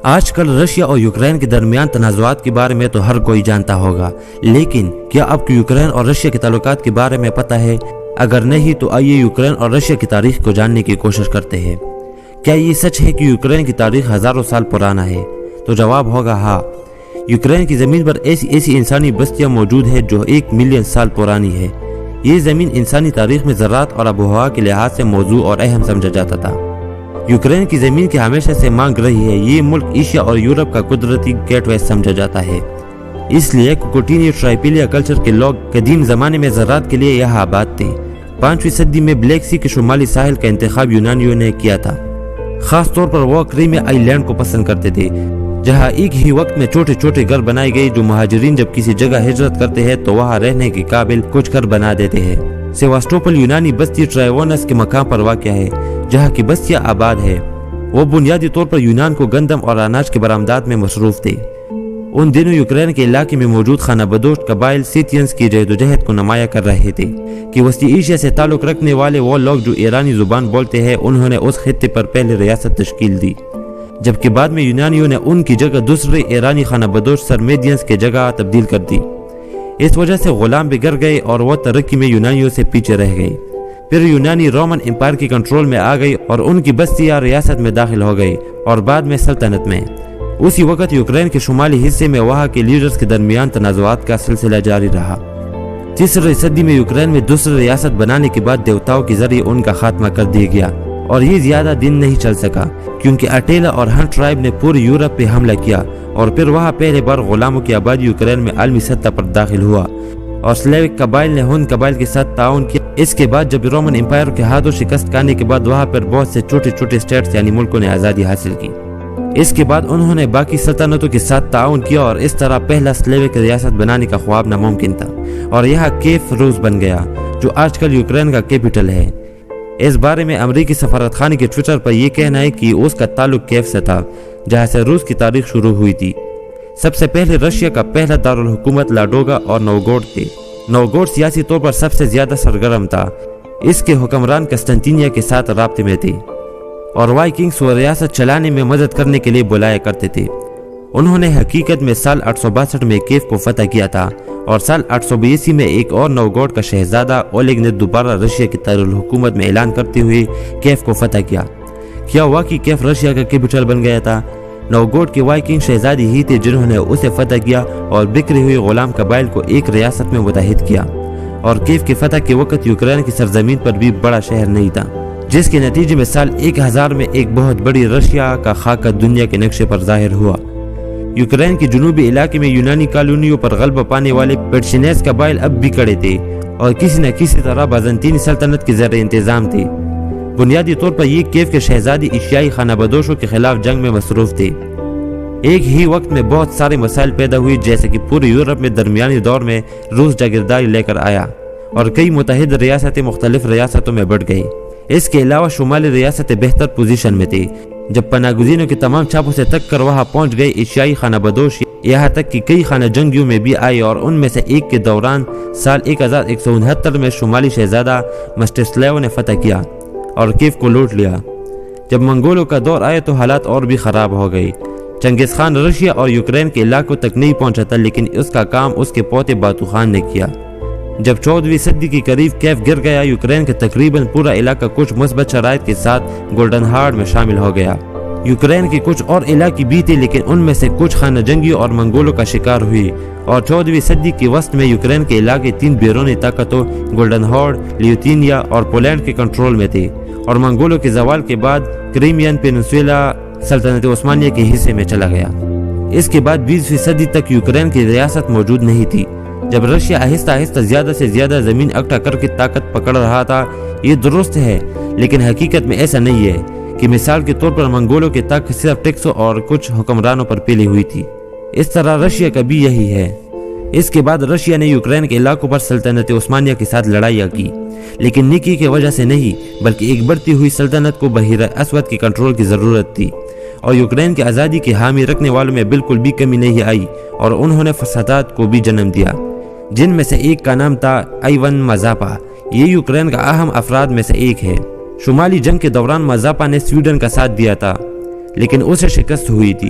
آج کل رشیا اور یوکرین کے درمیان تنازعات کے بارے میں تو ہر کوئی جانتا ہوگا، لیکن کیا آپ کو یوکرین اور رشیا کے تعلقات کے بارے میں پتہ ہے؟ اگر نہیں تو آئیے یوکرین اور رشیا کی تاریخ کو جاننے کی کوشش کرتے ہیں۔ کیا یہ سچ ہے کہ یوکرین کی تاریخ ہزاروں سال پرانا ہے؟ تو جواب ہوگا ہاں۔ یوکرین کی زمین پر ایسی انسانی بستیاں موجود ہیں جو 1 ملین سال پرانی ہے۔ یہ زمین انسانی تاریخ میں زراعت اور آب و ہوا کے لحاظ سے موضوع اور اہم سمجھا جاتا تھا۔ یوکرین کی زمین کی ہمیشہ سے مانگ رہی ہے۔ یہ ملک ایشیا اور یورپ کا قدرتی گیٹ وے سمجھا جاتا ہے، اس لیے کوکوٹینی ٹرائپیلیا کلچر کے لوگ قدیم زمانے میں زراعت کے لیے یہاں آباد تھے۔ 5ویں صدی میں بلیک سی کے شمالی ساحل کا انتخاب یونانیوں نے کیا تھا۔ خاص طور پر وہ کریمیا آئی لینڈ کو پسند کرتے تھے، جہاں ایک ہی وقت میں چھوٹے چھوٹے گھر بنائے گئے جو مہاجرین جب کسی جگہ ہجرت کرتے ہیں تو وہاں رہنے کے قابل کچھ گھر بنا دیتے ہیں۔ سیواسٹوپل یونانی بستی ٹرائیونس کے مقام پر واقع ہے، جہاں کی بستیاں آباد ہے۔ وہ بنیادی طور پر یونان کو گندم اور اناج کے برآمدات میں مصروف تھے۔ ان دنوں یوکرین کے علاقے میں موجود خانہ بدوش قبائل سیتینز کی جہدوجہد کو نمایاں کر رہے تھے کہ وسطی ایشیا سے تعلق رکھنے والے وہ لوگ جو ایرانی زبان بولتے ہیں انہوں نے اس خطے پر پہلے ریاست تشکیل دی، جبکہ بعد میں یونانیوں نے ان کی جگہ دوسرے ایرانی خانہ بدوش سرمیدینز کے جگہ تبدیل کر دی۔ اس وجہ سے غلام بگڑ گئے اور وہ ترقی میں یونانیوں سے پیچھے رہ گئے۔ پھر یونانی رومن امپائر کی کنٹرول میں آ گئی اور ان کی بستیاں ریاست میں داخل ہو گئی اور بعد میں سلطنت میں۔ اسی وقت یوکرین کے شمالی حصے میں وہاں کے لیڈرز کے درمیان تنازعات کا سلسلہ جاری رہا۔ 3 صدی میں یوکرین میں دوسری ریاست بنانے کے بعد دیوتاؤں کے ذریعے ان کا خاتمہ کر دیا گیا، اور یہ زیادہ دن نہیں چل سکا کیونکہ اٹیلا اور ہنٹ ٹرائب نے پوری یورپ پہ حملہ کیا، اور پھر وہاں پہلے بار غلاموں کی آبادی یوکرین میں عالمی سطح پر داخل ہوا، اور سلیوک قبائل نے ہن قبائل کے ساتھ تعاون کیا۔ اس کے بعد جب رومن امپائر کے ہاتھوں شکست کھانے کے بعد وہاں پر بہت سے چھوٹے چھوٹے اسٹیٹس یعنی ملکوں نے آزادی حاصل کی۔ اس کے بعد انہوں نے باقی سلطنتوں کے ساتھ تعاون کیا اور اس طرح پہلا سلیوک ریاست بنانے کا خواب ناممکن تھا، اور یہاں کیف روس بن گیا جو آج کل یوکرین کا کیپٹل ہے۔ اس بارے میں امریکی سفارت خانے کے ٹویٹر پر یہ کہنا ہے کہ اس کا تعلق کیف سے تھا، جہاں سے روس کی تاریخ شروع ہوئی تھی۔ سب سے پہلے رشیا کا پہلا دارالحکومت لاڈوگا اور نوگوڈ تھے۔ نوگوڈ سیاسی طور پر سب سے زیادہ سرگرم تھا۔ اس کے حکمران قسطنطینیہ کے ساتھ رابطے میں تھے اور وائکنگز کو ریاست چلانے میں مدد کرنے کے لیے بلایا کرتے تھے۔ انہوں نے حقیقت میں سال 862 میں کیف کو فتح کیا تھا، اور سال 882 میں ایک اور نوگوڈ کا شہزادہ اولیگ نے دوبارہ رشیا کی دارالحکومت میں اعلان کرتے ہوئے کیف کو فتح کیا۔ کیا واقعی کیف رشیا کا کیپٹل بن گیا تھا؟ نوگوڈ کے وائکنگ شہزادی ہی تھے جنہوں نے اسے فتح کیا اور بکھرے ہوئے غلام قبائل کو ایک ریاست میں متحد کیا، اور کیف کی فتح کے وقت یوکرین کی سرزمین پر بھی بڑا شہر نہیں تھا، جس کے نتیجے میں سال 1000 میں ایک بہت بڑی رشیا کا خاکہ دنیا کے نقشے پر ظاہر ہوا۔ یوکرین کے جنوبی علاقے میں یونانی کالونیوں پر غلبہ پانے والے پیٹشینیز قبائل اب بھی کڑے تھے اور کسی نہ کسی طرح بازنطینی سلطنت کے زیر انتظام تھے۔ بنیادی طور پر یہ کیف کے شہزادی ایشیائی خانہ بدوشوں کے خلاف جنگ میں مصروف تھے۔ ایک ہی وقت میں بہت سارے مسائل پیدا ہوئے، جیسے کہ پورے یورپ میں درمیانی دور میں روس جاگیرداری لے کر آیا اور کئی متحد ریاستیں مختلف ریاستوں میں بٹ گئی۔ اس کے علاوہ شمالی ریاستیں بہتر پوزیشن میں تھی۔ جب پناہ گزینوں کے تمام چھاپوں سے تک کر وہاں پہنچ گئے ایشیائی خانہ بدوش، یہاں تک کہ کئی خانہ جنگیوں میں بھی آئے، اور ان میں سے ایک کے دوران سال 1169 میں شمالی شہزادہ مسٹسلیو نے فتح کیا اور کیف کو لوٹ لیا۔ جب منگولوں کا دور آیا تو حالات اور بھی خراب ہو گئی۔ چنگیز خان رشیا اور یوکرین کے علاقوں تک نہیں پہنچا تھا، لیکن اس کا کام اس کے پوتے باتو خان نے کیا۔ جب 14ویں صدی کے قریب کیف گر گیا، یوکرین کا تقریباً پورا علاقہ کچھ مثبت شرائط کے ساتھ گولڈن ہارڈ میں شامل ہو گیا۔ یوکرین کے کچھ اور علاقے بھی تھے، لیکن ان میں سے کچھ خانہ جنگیوں اور منگولوں کا شکار ہوئی، اور 14ویں صدی کے وسط میں یوکرین کے علاقے 3 بیرونی طاقتوں گولڈن ہارڈ، لیوتینیا اور پولینڈ کے کنٹرول میں تھے، اور منگولوں کے زوال کے بعد کریمین پیننسولا سلطنت عثمانیہ کے حصے میں چلا گیا۔ اس کے بعد 20ویں صدی تک یوکرین کی ریاست موجود نہیں تھی۔ جب رشیا آہستہ آہستہ زیادہ سے زیادہ زمین اکٹھا کر کے طاقت پکڑ رہا تھا، یہ درست ہے، لیکن حقیقت میں ایسا نہیں ہے کہ مثال کے طور پر منگولوں کی طاقت صرف ٹیکسوں اور کچھ حکمرانوں پر پھیلی ہوئی تھی۔ اس طرح رشیا کا بھی یہی ہے۔ اس کے بعد رشیا نے یوکرین کے علاقوں پر سلطنت عثمانیہ کے ساتھ لڑائیاں کی، لیکن نیکی کی وجہ سے نہیں، بلکہ ایک بڑھتی ہوئی سلطنت کو بحیرہ اسود کے کنٹرول کی ضرورت تھی، اور یوکرین کی آزادی کی حامی رکھنے والوں میں بالکل بھی کمی نہیں آئی، اور انہوں نے فسادات کو بھی جنم دیا، جن میں سے ایک کا نام تھا ایون مازاپا۔ یہ یوکرین کا اہم افراد میں سے ایک ہے۔ شمالی جنگ کے دوران مازاپا نے سویڈن کا ساتھ دیا تھا، لیکن اسے شکست ہوئی تھی۔